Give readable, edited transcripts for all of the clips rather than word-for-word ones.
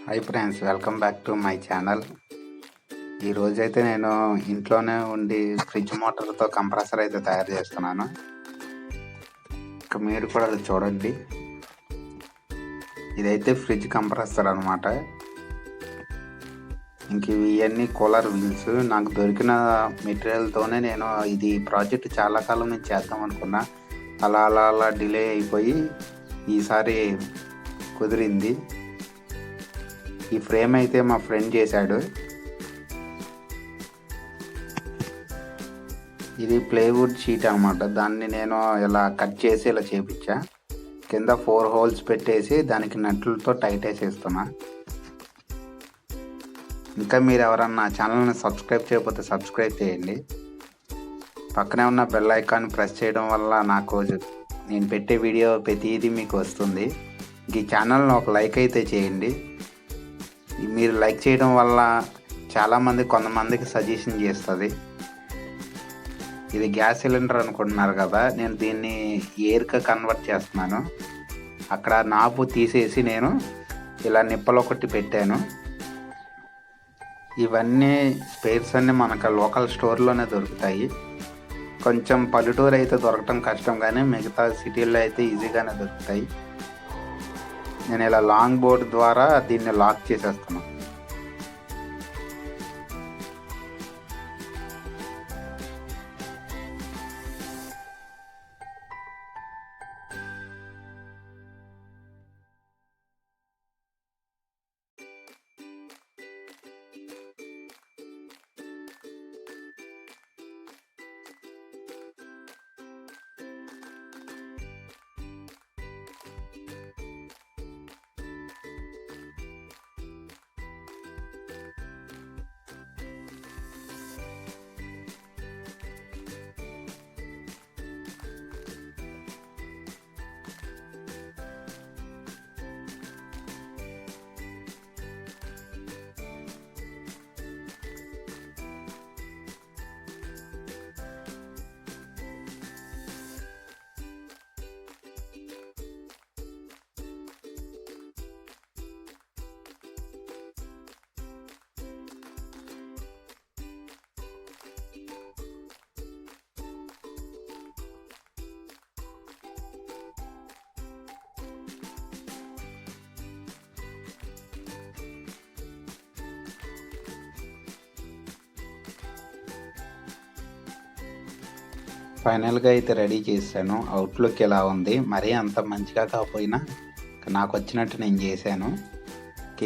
Hi friends, welcome back to my channel. ఈరోజైతే నేను ఇంట్లోనే ఉండి ఫ్రిడ్జ్ మోటార్తో కంప్రెసర్ అయితే తయారు చేస్తున్నాను. ఇక మీరు కూడా అది చూడండి. ఇదైతే ఫ్రిడ్జ్ కంప్రెసర్ అనమాట. ఇంక ఇవన్నీ కూలర్ వీల్స్. నాకు దొరికిన మెటీరియల్తోనే నేను ఇది ప్రాజెక్ట్ చాలా కాలం నుంచి చేద్దాం అనుకున్నా. అలా డిలే అయిపోయి ఈసారి కుదిరింది. ఈ ఫ్రేమ్ అయితే మా ఫ్రెండ్ చేశాడు. ఇది ప్లైవుడ్ షీట్ అనమాట. దాన్ని నేను ఇలా కట్ చేసి ఇలా చేపించా. కింద 4 హోల్స్ పెట్టేసి దానికి నట్లతో టైట్ వేసేస్తున్నా. ఇంకా మీరు ఎవరన్నా ఛానల్ని సబ్స్క్రైబ్ చేయకపోతే సబ్స్క్రైబ్ చేయండి. పక్కనే ఉన్న బెల్ ఐకాన్ ప్రెస్ చేయడం వల్ల నాకు నేను పెట్టే వీడియో ప్రతిదీ మీకు వస్తుంది. ఈ ఛానల్ని ఒక లైక్ అయితే చేయండి. మీరు లైక్ చేయడం వల్ల కొంతమందికి సజెషన్ చేస్తుంది. ఇది గ్యాస్ సిలిండర్ అనుకుంటున్నారు కదా, నేను దీన్ని ఎయిర్గా కన్వర్ట్ చేస్తున్నాను. అక్కడ నాపు తీసేసి నేను ఇలా నిప్పలు ఒకటి పెట్టాను. ఇవన్నీ స్పేర్స్ అన్నీ మనకు లోకల్ స్టోర్లోనే దొరుకుతాయి. కొంచెం పల్లెటూరు అయితే దొరకటం కష్టం, కానీ మిగతా సిటీల్లో అయితే ఈజీగానే దొరుకుతాయి. నేను ఇలా లాంగ్ బోర్డ్ ద్వారా దీన్ని లాక్ చేసేస్తున్నాను. ఫైనల్గా అయితే రెడీ చేశాను. అవుట్లుక్ ఇలా ఉంది. మరీ అంత మంచిగా కాకపోయినా నాకు వచ్చినట్టు నేను చేశాను.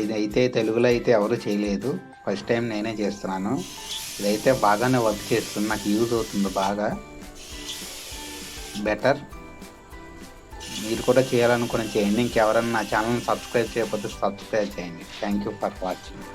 ఇదైతే తెలుగులో అయితే ఎవరు చేయలేదు, ఫస్ట్ టైం నేనే చేస్తున్నాను. ఇదైతే బాగానే వర్క్ చేస్తుంది, నాకు యూజ్ అవుతుంది బాగా. బెటర్ మీరు కూడా చేయాలనుకుని చేయండి. ఇంకెవరన్నా నా ఛానల్ని సబ్స్క్రైబ్ చేయకపోతే సబ్స్క్రైబ్ చేయండి. Thank you for watching.